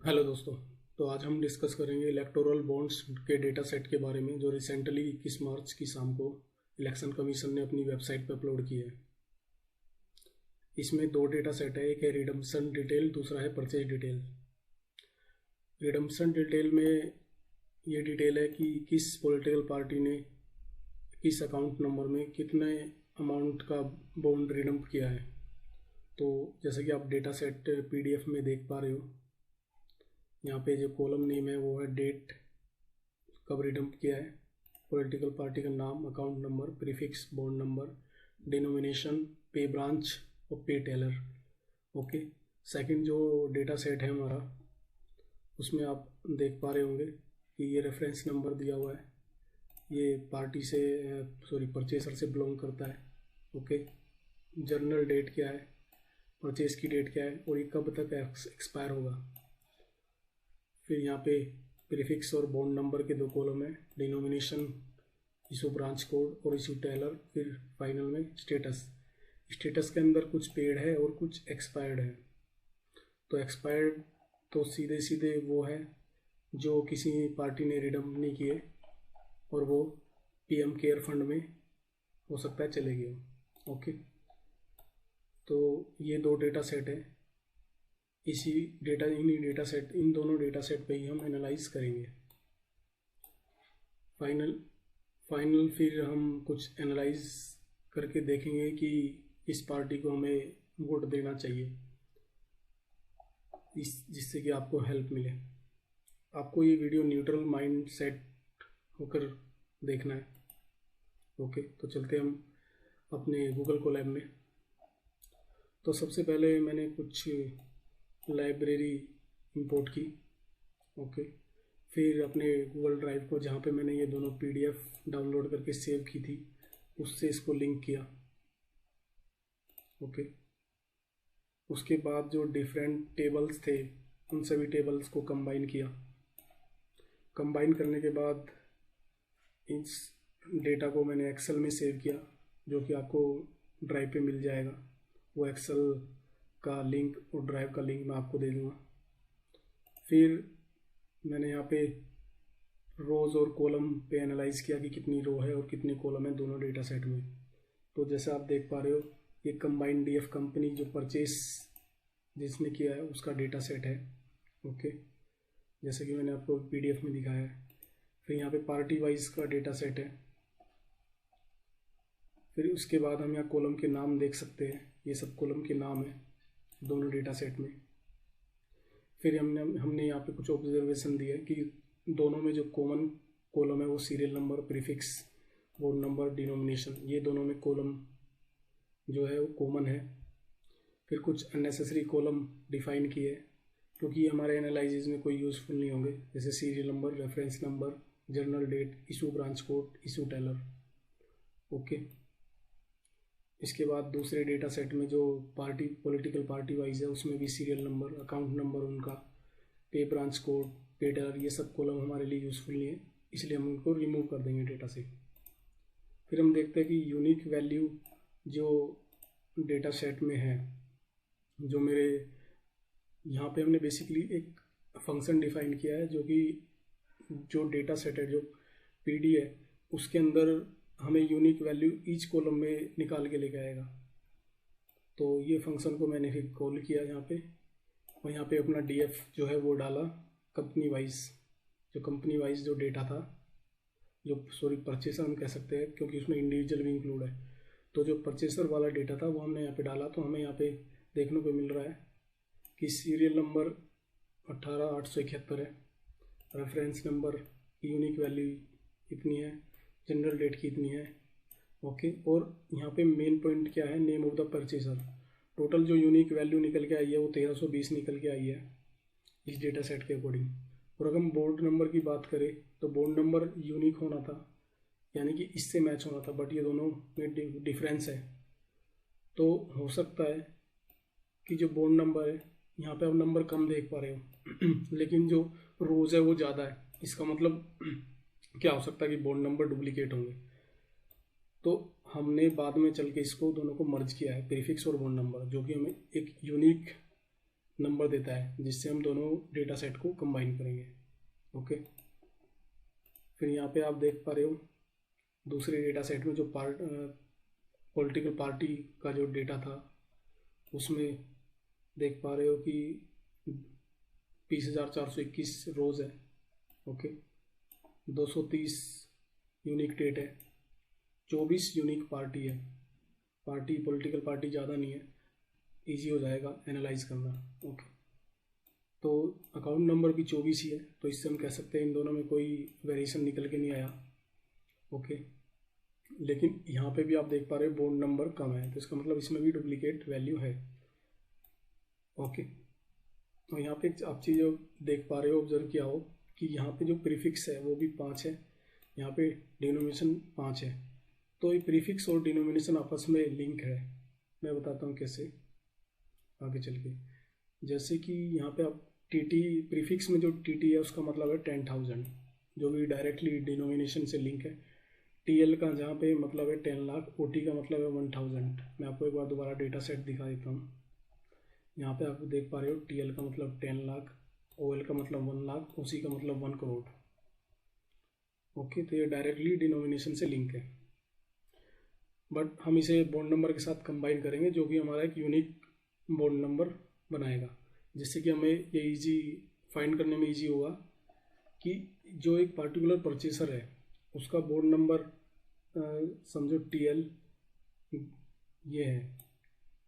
Hello दोस्तों। तो आज हम डिस्कस करेंगे इलेक्टोरल बॉन्ड्स के डेटा सेट के बारे में जो रिसेंटली 21 मार्च की शाम को इलेक्शन कमीशन ने अपनी वेबसाइट पर अपलोड किए हैं। इसमें दो डेटा सेट है, एक है रिडम्पशन डिटेल, दूसरा है परचेज डिटेल। रिडम्पशन डिटेल में ये डिटेल है कि किस पॉलिटिकल पार्टी ने किस अकाउंट नंबर में कितने अमाउंट का बॉन्ड रिडम्प किया है। तो जैसे कि आप डेटा सेट PDF में देख पा रहे हो, यहाँ पे जो कॉलम नेम है वो है डेट, कब रिडम्प किया है, पॉलिटिकल पार्टी का नाम, account number, prefix, bond number, denomination, पे ब्रांच और पे टेलर। ओके। सेकंड जो डेटा सेट है हमारा, उसमें आप देख पा रहे होंगे कि ये रेफरेंस नंबर दिया हुआ है, ये पार्टी से परचेसर से बिलोंग करता है। ओके। जर्नल डेट क्या है, परचेज की डेट क्या है और ये कब तक एक्सपायर होगा। फिर यहाँ पे प्रीफिक्स और बॉन्ड नंबर के दो कॉलम है, डिनोमिनेशन, इशू ब्रांच कोड और इशू टेलर। फिर फाइनल में स्टेटस। स्टेटस के अंदर कुछ पेड है और कुछ एक्सपायर्ड है। तो एक्सपायर्ड तो सीधे सीधे वो है जो किसी पार्टी ने रिडम्प नहीं किए और वो PM केयर फंड में हो सकता है चले गए। ओके। तो ये दो डेटा सेट है, इन दोनों डेटा सेट पे ही हम एनालाइज करेंगे। फाइनल फिर हम कुछ एनालाइज करके देखेंगे कि इस पार्टी को हमें वोट देना चाहिए, जिससे कि आपको हेल्प मिले। आपको ये वीडियो न्यूट्रल माइंड सेट होकर देखना है। ओके। तो चलते हम अपने गूगल कोलैब में। तो सबसे पहले मैंने कुछ लाइब्रेरी इंपोर्ट की। ओके। फिर अपने गूगल ड्राइव को, जहाँ पे मैंने ये दोनों PDF डाउनलोड करके सेव की थी, उससे इसको लिंक किया। ओके। उसके बाद जो डिफरेंट टेबल्स थे उन सभी टेबल्स को कंबाइन किया। कंबाइन करने के बाद इस डेटा को मैंने एक्सेल में सेव किया, जो कि आपको ड्राइव पे मिल जाएगा। वो एक्सेल का लिंक और ड्राइव का लिंक मैं आपको दे दूँगा। फिर मैंने यहाँ पे रोज़ और कॉलम पे एनालाइज किया कि कितनी रो है और कितनी कॉलम है दोनों डेटा सेट में। तो जैसे आप देख पा रहे हो, ये कंबाइंड DF कंपनी जो परचेस जिसने किया है उसका डेटा सेट है। ओके। जैसे कि मैंने आपको PDF में दिखाया है। फिर यहाँ पे पार्टी वाइज का डेटा सेट है। फिर उसके बाद हम यहाँ कॉलम के नाम देख सकते हैं, ये सब कॉलम के नाम है दोनों डेटा सेट में। फिर हमने यहाँ पे कुछ ऑब्जर्वेशन दिया है कि दोनों में जो कॉमन कॉलम है वो serial number, prefix, board number, denomination, ये दोनों में कॉलम जो है वो कॉमन है। फिर कुछ अननेसेसरी कॉलम डिफाइन किए क्योंकि ये हमारे एनालिसिस में कोई यूज़फुल नहीं होंगे, जैसे serial number, reference number, journal date, issue branch code, issue teller. Okay. इसके बाद दूसरे डेटा सेट में जो पॉलिटिकल पार्टी वाइज है उसमें भी सीरियल नंबर, अकाउंट नंबर उनका, पे ब्रांच कोड, पे टेलर, ये सब कॉलम हमारे लिए यूज़फुल नहीं है, इसलिए हम उनको रिमूव कर देंगे डेटा से। फिर हम देखते हैं कि यूनिक वैल्यू जो डेटा सेट में है, जो मेरे यहाँ पे हमने बेसिकली एक फंक्शन डिफाइन किया है, जो कि जो डेटा सेट है, जो PD है, उसके अंदर हमें यूनिक वैल्यू ईच कॉलम में निकाल के लेके आएगा। तो ये फंक्शन को मैंने फिर कॉल किया यहाँ पे, और यहाँ पे अपना DF जो है वो डाला कंपनी वाइज जो डेटा था, परचेसर हम कह सकते हैं क्योंकि उसमें इंडिविजुअल भी इंक्लूड है। तो जो परचेसर वाला डेटा था वो हमने यहाँ पे डाला। तो हमें यहाँ पे देखने को मिल रहा है कि सीरियल नंबर 18871 है, रेफरेंस नंबर की यूनिक वैल्यू इतनी है, जनरल डेट की इतनी है। ओके। और यहाँ पे मेन पॉइंट क्या है, name of the purchaser. Total जो यूनिक वैल्यू निकल के आई है वो 1320 निकल के आई है इस डेटा सेट के अकॉर्डिंग। और अगर हम बोर्ड नंबर की बात करें तो बोर्ड नंबर यूनिक होना था, यानी कि इससे मैच होना था, बट ये दोनों में डिफरेंस है। तो हो सकता है कि जो बोर्ड नंबर है, यहाँ पे आप नंबर कम देख पा रहे हो लेकिन जो रोज़ है वो ज़्यादा है। इसका मतलब क्या हो सकता है कि बोर्ड नंबर डुप्लीकेट होंगे। तो हमने बाद में चल के इसको दोनों को मर्ज किया है, प्रीफिक्स और बोर्ड नंबर, जो कि हमें एक यूनिक नंबर देता है जिससे हम दोनों डेटा सेट को कंबाइन करेंगे। ओके, फिर यहाँ पे आप देख पा रहे हो दूसरे डेटा सेट में जो पॉलिटिकल पार्टी का जो डेटा था उसमें देख पा रहे हो कि 20,421 रोज़ है। ओके, 230 यूनिक डेट है, 24 यूनिक पार्टी है। पॉलिटिकल पार्टी ज़्यादा नहीं है, इजी हो जाएगा एनालाइज करना। ओके, तो अकाउंट नंबर भी 24 ही है, तो इससे हम कह सकते हैं इन दोनों में कोई वेरिएशन निकल के नहीं आया। ओके, लेकिन यहाँ पे भी आप देख पा रहे हो बोर्ड नंबर कम है, तो इसका मतलब इसमें भी डुप्लीकेट वैल्यू है। ओके, तो यहाँ पे आप चीज़ देख पा रहे हो, ऑब्जर्व किया हो कि यहाँ पे जो प्रीफिक्स है वो भी 5 है, यहाँ पे डिनोमिनेशन 5 है। तो ये प्रीफिक्स और डिनोमिनेशन आपस में लिंक है। मैं बताता हूँ कैसे आगे चल के। जैसे कि यहाँ पे आप टीटी प्रीफिक्स में जो टीटी है उसका मतलब है 10,000, जो भी डायरेक्टली डिनोमिनेशन से लिंक है। टीएल का जहाँ पे मतलब है 10 लाख, ओटी का मतलब है 1,000। मैं आपको एक बार दोबारा डेटा सेट दिखा देता हूँ। यहाँ पे आप देख पा रहे हो टीएल का मतलब 10 लाख, ओएल का मतलब 1 लाख, ओसी का मतलब 1 करोड़। ओके, तो ये डायरेक्टली डिनोमिनेशन से लिंक है, बट हम इसे बॉन्ड नंबर के साथ कंबाइन करेंगे जो कि हमारा एक यूनिक बॉन्ड नंबर बनाएगा, जिससे कि हमें ये इजी फाइंड करने में इजी होगा कि जो एक पर्टिकुलर परचेसर है उसका बॉन्ड नंबर समझो टीएल ये है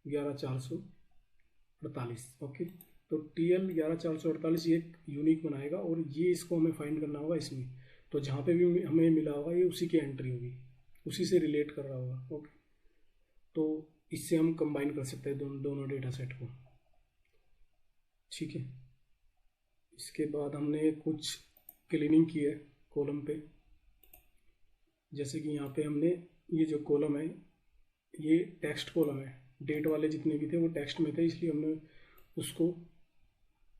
11,448। ओके, तो टीएल 11,448 ये एक यूनिक बनाएगा और ये इसको हमें फाइंड करना होगा इसमें। तो जहाँ पे भी हमें मिला होगा ये उसी की एंट्री होगी, उसी से रिलेट कर रहा होगा। ओके, तो इससे हम कंबाइन कर सकते हैं दोनों डेटा सेट को। ठीक है, इसके बाद हमने कुछ क्लीनिंग की है कॉलम पे। जैसे कि यहाँ पे हमने ये जो कॉलम है ये टेक्स्ट कॉलम है, डेट वाले जितने भी थे वो टेक्स्ट में थे, इसलिए हमने उसको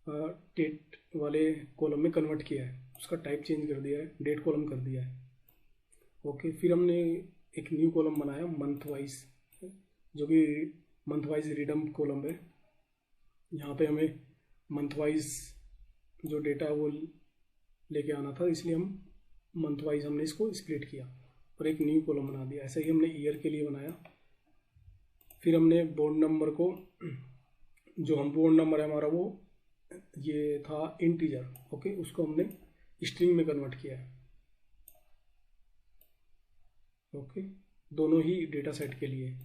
डेट वाले कॉलम में कन्वर्ट किया है, उसका टाइप चेंज कर दिया है, डेट कॉलम कर दिया है। ओके, फिर हमने एक न्यू कॉलम बनाया मंथ वाइज, जो कि मंथ वाइज रिडम कॉलम है। यहाँ पे हमें मंथ वाइज जो डेटा है वो लेके आना था, इसलिए हम मंथ वाइज हमने इसको स्प्लिट किया और एक न्यू कॉलम बना दिया। ऐसे ही हमने ईयर के लिए बनाया। फिर हमने बॉन्ड नंबर को, जो हम बॉन्ड नंबर है हमारा वो ये था इंटीजर। ओके, उसको हमने स्ट्रिंग में कन्वर्ट किया है। ओके, दोनों ही डेटा सेट के लिए,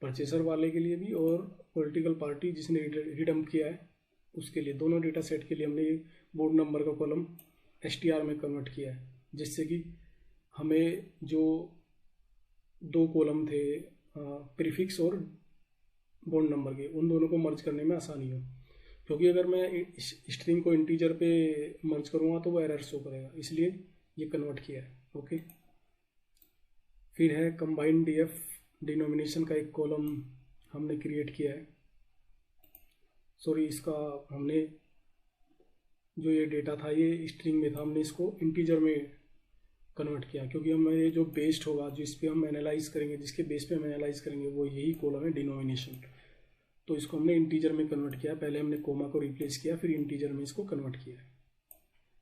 परचेसर वाले के लिए भी और पॉलिटिकल पार्टी जिसने रिडम किया है उसके लिए, दोनों डेटा सेट के लिए हमने ये बोर्ड नंबर का कॉलम एसटीआर में कन्वर्ट किया है, जिससे कि हमें जो दो कॉलम थे प्रीफिक्स और बोर्ड नंबर के, उन दोनों को मर्ज करने में आसानी हो। क्योंकि अगर मैं स्ट्रिंग को इंटीजर पे मर्ज करूँगा तो वो एरर शो करेगा, इसलिए ये कन्वर्ट किया है। ओके, फिर है कंबाइंड डीएफ डिनोमिनेशन का एक कॉलम हमने क्रिएट किया है। सॉरी, इसका हमने जो ये डेटा था ये स्ट्रिंग में था, हमने इसको इंटीजर में कन्वर्ट किया, क्योंकि हमें जो बेस्ड होगा, जिस पे हम एनालाइज करेंगे, जिसके बेस पे हम एनालाइज करेंगे वो यही कॉलम है डिनोमिनेशन। तो इसको हमने इंटीजर में कन्वर्ट किया। पहले हमने कोमा को रिप्लेस किया, फिर इंटीजर में इसको कन्वर्ट किया।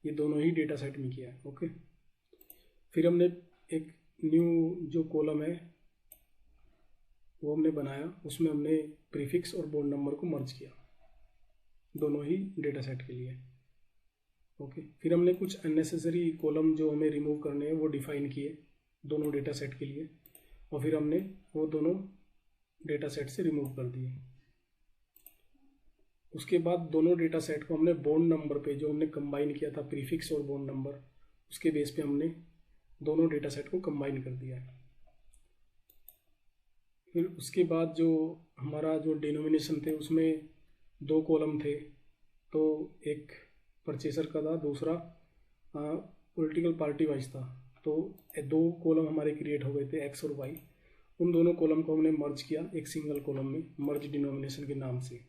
ये दोनों ही डेटा सेट में किया है। ओके, फिर हमने एक न्यू जो कॉलम है वो हमने बनाया, उसमें हमने प्रीफिक्स और बोर्ड नंबर को मर्ज किया, दोनों ही डेटा सेट के लिए। ओके, फिर हमने कुछ अननेसेसरी कॉलम जो हमें रिमूव करने हैं वो डिफाइन किए दोनों डेटा सेट के लिए, और फिर हमने वो दोनों डेटा सेट से रिमूव कर दिए। उसके बाद दोनों डेटा सेट को हमने बॉन्ड नंबर पे, जो हमने कंबाइन किया था प्रीफिक्स और बॉन्ड नंबर, उसके बेस पे हमने दोनों डेटा सेट को कंबाइन कर दिया है। फिर उसके बाद जो हमारा जो डिनोमिनेशन थे उसमें दो कॉलम थे, तो एक परचेसर का था, दूसरा पॉलिटिकल पार्टी वाइज था। तो दो कॉलम हमारे क्रिएट हो गए थे, एक्स और वाई। उन दोनों कॉलम को हमने मर्ज किया एक सिंगल कॉलम में, मर्ज डिनोमिनेशन के नाम से,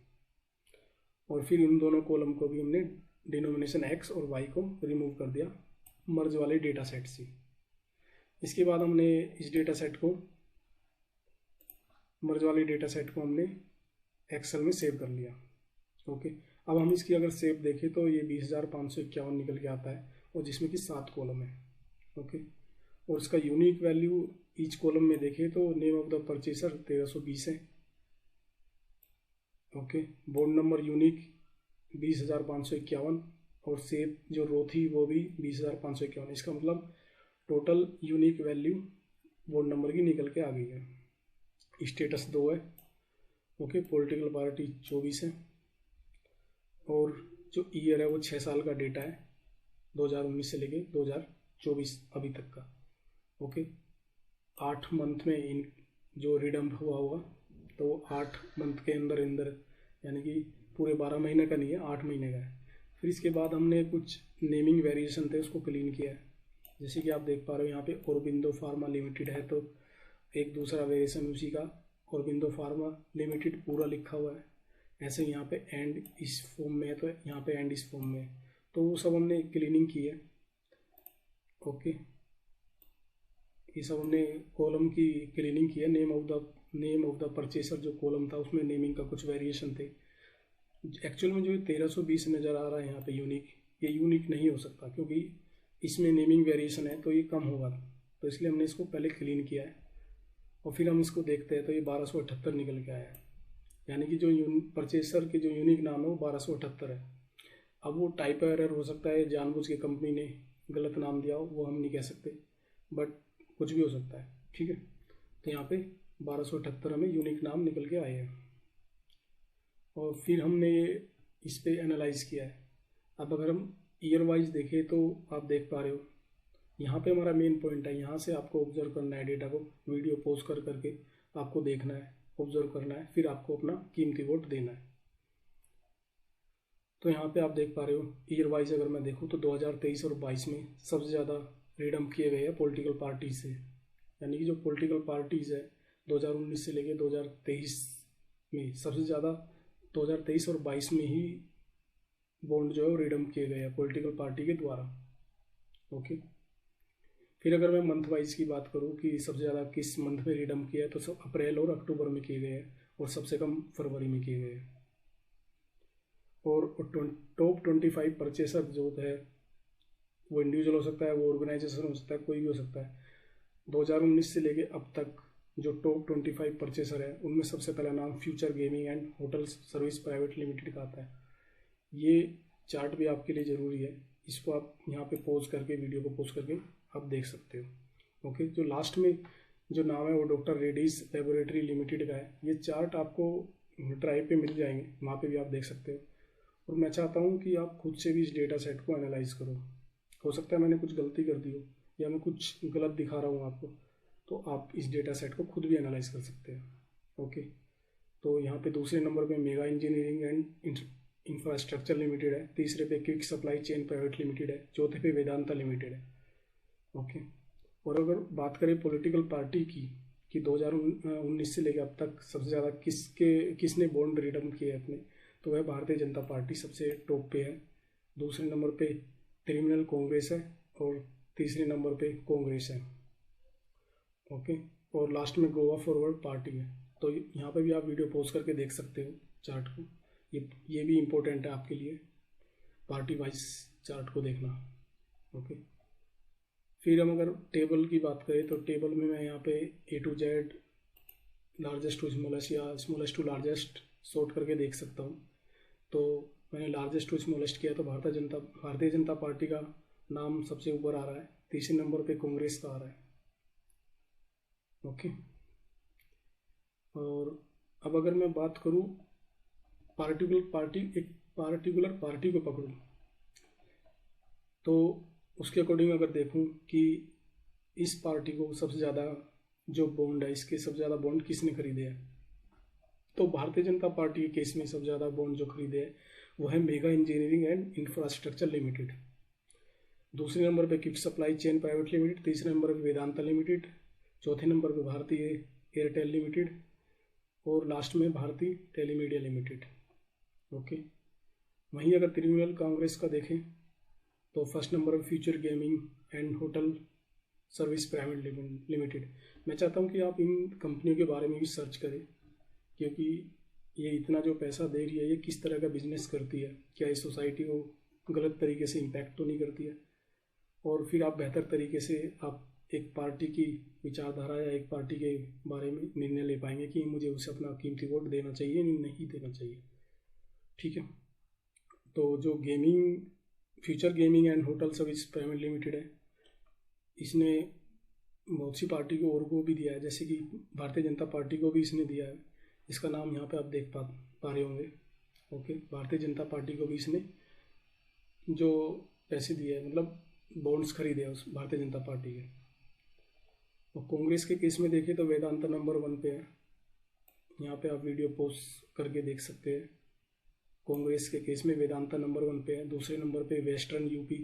और फिर इन दोनों कॉलम को भी हमने डिनोमिनेशन एक्स और वाई को रिमूव कर दिया मर्ज वाले डेटा सेट से। इसके बाद हमने इस डेटा सेट को, मर्ज वाले डेटा सेट को हमने एक्सेल में सेव कर लिया। ओके, अब हम इसकी अगर शेप देखें तो ये 20,551 निकल के आता है, और जिसमें कि 7 कॉलम है। ओके, और इसका यूनिक वैल्यू ईच कॉलम में देखें तो नेम ऑफ द परचेसर 1320 है। ओके, बोर्ड नंबर यूनिक 20,551, और शेप जो रो थी वो भी 20,551। इसका मतलब total unique value board number की निकल के आ गई है। स्टेटस 2 है। ओके, पॉलिटिकल पार्टी 24 है, और जो ईयर है वो 6 साल का डेटा है, 2019 से लेके 2024 अभी तक का। ओके, 8 मंथ में इन जो रिडम्प हुआ होगा तो 8 मंथ के अंदर अंदर, यानी कि पूरे 12 महीने का नहीं है, 8 महीने का है। फिर इसके बाद हमने कुछ नेमिंग वेरिएशन थे उसको क्लीन किया है। जैसे कि आप देख पा रहे हो यहाँ पे औरबिंदो फार्मा लिमिटेड है, तो एक दूसरा वेरिएशन उसी का औरबिंदो फार्मा लिमिटेड पूरा लिखा हुआ है। ऐसे यहाँ पे एंड इस फॉर्म में है, तो यहाँ पे एंड इस फॉर्म में है, तो वो सब हमने क्लीनिंग की है। ओके, ये सब हमने कॉलम की क्लीनिंग की है। नेम ऑफ द परचेसर जो कॉलम था उसमें नेमिंग का कुछ वेरिएशन थे। एक्चुअल में जो 1320 नज़र आ रहा है यहाँ पे यूनिक, ये यूनिक नहीं हो सकता क्योंकि इसमें नेमिंग वेरिएशन है, तो ये कम होगा, तो इसलिए हमने इसको पहले क्लीन किया है। और फिर हम इसको देखते हैं तो ये 1278 निकल के आया है, यानी कि जो परचेसर के जो यूनिक नाम है वो 1278 है। अब वो टाइप एरर हो सकता है, जानबूझ के कंपनी ने गलत नाम दिया हो, वो हम नहीं कह सकते, बट कुछ भी हो सकता है। ठीक है, तो यहाँ पे 1278 हमें यूनिक नाम निकल के आए हैं, और फिर हमने ये इस पे एनालाइज किया है। अब अगर हम ईयर वाइज देखें तो आप देख पा रहे हो यहाँ पे हमारा मेन पॉइंट है, यहाँ से आपको ऑब्जर्व करना है डेटा को, वीडियो पॉज कर करके आपको देखना है, ऑब्जर्व करना है, फिर आपको अपना कीमती वोट देना है। तो यहाँ पे आप देख पा रहे हो ईयर वाइज अगर मैं देखूँ तो 2023 और 22 में सबसे ज़्यादा रिडम्प किए गए हैं पॉलिटिकल पार्टी से, यानी कि जो पॉलिटिकल पार्टीज़ है 2019 से लेके 2023 में सबसे ज़्यादा 2023 और 22 में ही बॉन्ड जो है वो रिडम्प किए गए हैं पॉलिटिकल पार्टी के द्वारा। ओके, फिर अगर मैं मंथ वाइज की बात करूँ कि सबसे ज़्यादा किस मंथ में रिडम्प किया है, तो सब अप्रैल और अक्टूबर में किए गए हैं, और सबसे कम फरवरी में किए गए हैं। और टॉप 25 परचेसर जो है वो इंडिविजुअल हो सकता है, वो ऑर्गेनाइजेशन हो सकता है, कोई भी हो सकता है। 2019 से लेके अब तक जो टॉप 25 परचेसर है उनमें सबसे पहला नाम future gaming and hotel service private limited का आता है। ये चार्ट भी आपके लिए ज़रूरी है, इसको आप यहाँ पे पॉज करके, वीडियो को पॉज करके आप देख सकते हो। ओके, जो लास्ट में जो नाम है वो डॉक्टर रेड्डीज लेबोरेटरी लिमिटेड का है। ये चार्ट आपको ड्राइव पे मिल जाएंगे, वहाँ पे भी आप देख सकते हो। और मैं चाहता हूँ कि आप खुद से भी इस डेटा सेट को एनालाइज करो। हो सकता है मैंने कुछ गलती कर दी हो या मैं कुछ गलत दिखा रहा हूँ आपको, तो आप इस डेटा सेट को खुद भी एनालाइज कर सकते हैं। ओके, तो यहाँ पे दूसरे नंबर पे mega engineering and infrastructure limited है, तीसरे पे quick supply chain private limited है, चौथे पे वेदांता लिमिटेड है। ओके, और अगर बात करें पॉलिटिकल पार्टी की कि 2019 से लेकर अब तक सबसे ज़्यादा किसने बॉन्ड रिडम्प किए अपने, तो वह भारतीय जनता पार्टी सबसे टॉप पे है। दूसरे नंबर पे तृणमूल कांग्रेस है, और तीसरे नंबर पे कांग्रेस है। ओके, और लास्ट में गोवा फॉरवर्ड पार्टी है। तो यहाँ पे भी आप वीडियो पॉज करके देख सकते हो चार्ट को, ये भी इम्पोर्टेंट है आपके लिए पार्टी वाइज चार्ट को देखना। ओके, फिर हम अगर टेबल की बात करें तो टेबल में मैं यहाँ पे A to Z largest to smallest या स्मॉलेस्ट टू लार्जेस्ट सॉर्ट करके देख सकता हूँ। तो मैंने लार्जेस्ट टू स्मॉलेस्ट किया तो भारतीय जनता पार्टी का नाम सबसे ऊपर आ रहा है, तीसरे नंबर पे कांग्रेस का आ रहा है। ओके, और अब अगर मैं बात करूँ एक पार्टिकुलर पार्टी को पकड़ूँ, तो उसके अकॉर्डिंग अगर देखूँ कि इस पार्टी को सबसे ज़्यादा जो बॉन्ड है, इसके सबसे ज़्यादा बॉन्ड किसने खरीदे हैं, तो भारतीय जनता पार्टी के केस में सबसे ज़्यादा बॉन्ड जो खरीदे हैं वो है mega engineering and infrastructure limited. दूसरे नंबर पे quick supply chain private limited, तीसरे नंबर पे वेदांता लिमिटेड, चौथे नंबर पे भारतीय एयरटेल लिमिटेड, और लास्ट में भारतीय टेलीमीडिया लिमिटेड। ओके, वहीं अगर तृणमूल कांग्रेस का देखें तो फर्स्ट नंबर पे future gaming and hotel service private limited. मैं चाहता हूं कि आप इन कंपनियों के बारे में भी सर्च करें, क्योंकि ये इतना जो पैसा दे रही है ये किस तरह का बिजनेस करती है, क्या इस सोसाइटी को गलत तरीके से इम्पैक्ट तो नहीं करती है। और फिर आप बेहतर तरीके से आप एक पार्टी की विचारधारा या एक पार्टी के बारे में निर्णय ले पाएंगे कि मुझे उसे अपना कीमती वोट देना चाहिए नहीं देना चाहिए। ठीक है, तो जो gaming future gaming and hotel service private limited है, इसने बहुत सी पार्टी को और को भी दिया है, जैसे कि भारतीय जनता पार्टी को भी इसने दिया है। इसका नाम यहाँ पे आप देख पा रहे होंगे। ओके, भारतीय जनता पार्टी को भी इसने जो पैसे दिए हैं, मतलब बॉन्ड्स खरीदे हैं उस भारतीय जनता पार्टी के। और कांग्रेस के केस में देखें तो वेदांता नंबर 1 पे है। यहाँ पे आप वीडियो पॉज करके देख सकते हैं। कांग्रेस के केस में वेदांता नंबर 1 पे है। दूसरे नंबर पे western UP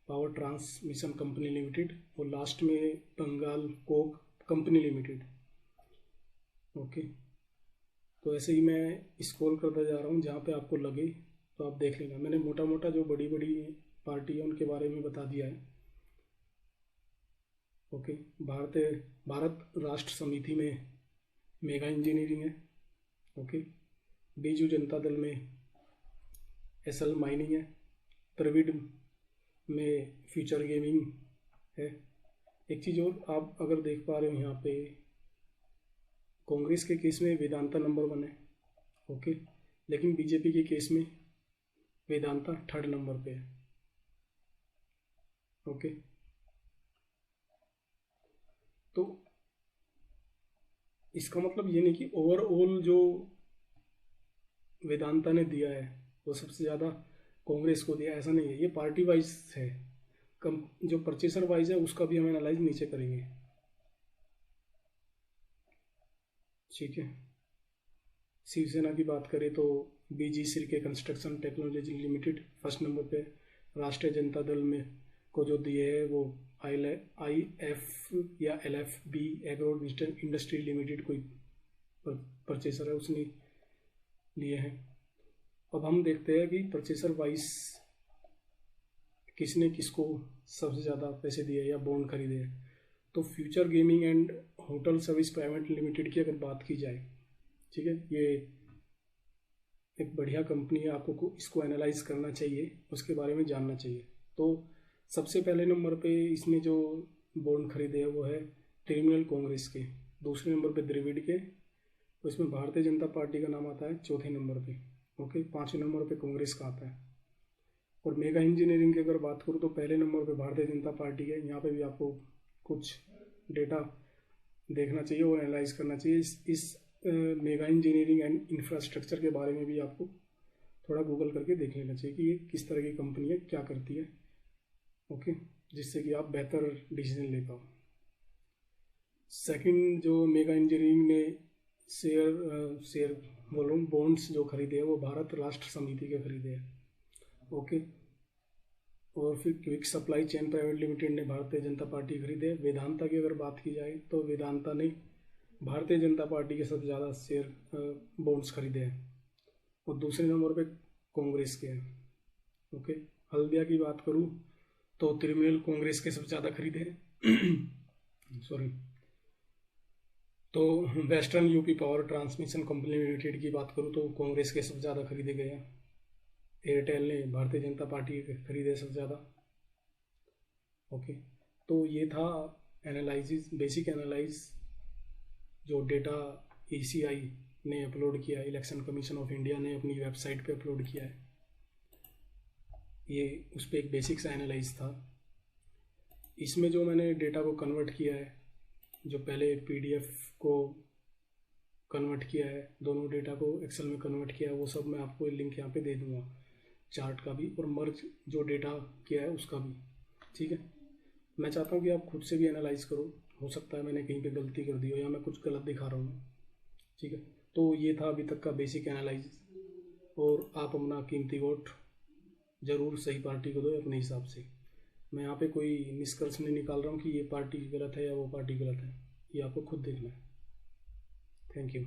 power transmission company limited, और लास्ट में Bengal coke company limited. Okay, तो ऐसे ही मैं स्क्रॉल करता जा रहा हूँ, जहाँ पे आपको लगे तो आप देख लेना। मैंने मोटा मोटा जो बड़ी बड़ी पार्टी है उनके बारे में बता दिया है। ओके, भारत राष्ट्र समिति में मेगा इंजीनियरिंग है। ओके, बीजू जनता दल में एसएल माइनिंग है। द्रविड़ में फ्यूचर गेमिंग है। एक चीज़ और आप अगर देख पा रहे हो यहाँ पे, कांग्रेस के केस में वेदांता नंबर 1 है। ओके, लेकिन बीजेपी के केस में वेदांता 3rd नंबर पे है। ओके, तो इसका मतलब ये नहीं कि ओवरऑल जो वेदांता ने दिया है वो सबसे ज़्यादा कांग्रेस को दिया, ऐसा नहीं है। ये पार्टी वाइज है। कम जो परचेसर वाइज है उसका भी हम एनालाइज नीचे करेंगे। ठीक है, शिवसेना की बात करें तो बीजी सिरके construction technology limited 1st number पे। राष्ट्रीय जनता दल में को जो दिए है वो IF या LFB एग्रो इंडस्ट्री लिमिटेड कोई परचेसर है, उसने लिए हैं। अब हम देखते हैं कि परचेसर वाइज किसने किसको सबसे ज़्यादा पैसे दिए या बॉन्ड खरीदे हैं। तो future gaming and hotel service private limited की अगर बात की जाए, ठीक है, ये एक बढ़िया कंपनी है, आपको इसको एनालाइज करना चाहिए, उसके बारे में जानना चाहिए। तो सबसे पहले नंबर पे इसने जो बॉन्ड खरीदे हैं वो है तृणमूल कांग्रेस के। दूसरे नंबर पे द्रविड़ के, उसमें भारतीय जनता पार्टी का नाम आता है 4थे नंबर पे। ओके, 5वें नंबर पे कांग्रेस का आता है। और मेगा इंजीनियरिंग की अगर बात करूँ तो पहले नंबर पे भारतीय जनता पार्टी है। यहाँ पे भी आपको कुछ डेटा देखना चाहिए और एनालाइज करना चाहिए। इस मेगा इंजीनियरिंग एंड इंफ्रास्ट्रक्चर के बारे में भी आपको थोड़ा गूगल करके देख लेना चाहिए कि ये किस तरह की कंपनी है, क्या करती है। ओके, जिससे कि आप बेहतर डिसीजन ले पाओ। सेकंड, जो मेगा इंजीनियरिंग ने शेयर बोल रहा हूँ बॉन्ड्स जो खरीदे हैं वो भारत राष्ट्र समिति के खरीदे हैं। ओके, और फिर quick supply chain private limited ने भारतीय जनता पार्टी खरीदे। वेदांता की अगर बात की जाए तो वेदांता ने भारतीय जनता पार्टी के सबसे ज़्यादा शेयर बॉन्ड्स खरीदे हैं, और दूसरे नंबर पे कांग्रेस के हैं। ओके, हल्दिया की बात करूँ तो तृणमूल कांग्रेस के सबसे ज़्यादा खरीदे हैं। सॉरी, तो western UP power transmission company limited की बात करूँ तो कांग्रेस के सबसे ज़्यादा खरीदे गए हैं। एयरटेल ने भारतीय जनता पार्टी के खरीदे सबसे ज़्यादा। ओके, तो ये था एनालिसिस, बेसिक एनालाइज जो डेटा ECI ने अपलोड किया है, इलेक्शन कमीशन ऑफ इंडिया ने अपनी वेबसाइट पे अपलोड किया है। ये उस पर एक बेसिक सा एनालाइज था। इसमें जो मैंने डेटा को कन्वर्ट किया है, जो पहले PDF को कन्वर्ट किया है, दोनों डेटा को एक्सेल में कन्वर्ट किया है, वो सब मैं आपको लिंक यहाँ पे दे दूँगा, चार्ट का भी और मर्ज जो डेटा किया है उसका भी। ठीक है, मैं चाहता हूँ कि आप खुद से भी एनालाइज करो, हो सकता है मैंने कहीं पे गलती कर दी हो या मैं कुछ गलत दिखा रहा हूँ। ठीक है, तो ये था अभी तक का बेसिक एनालाइज, और आप अपना कीमती वोट ज़रूर सही पार्टी को दो अपने हिसाब से। मैं यहाँ पे कोई निष्कर्ष नहीं निकाल रहा हूँ कि ये पार्टी गलत है या वो पार्टी गलत है, ये आपको खुद देखना है। Thank you.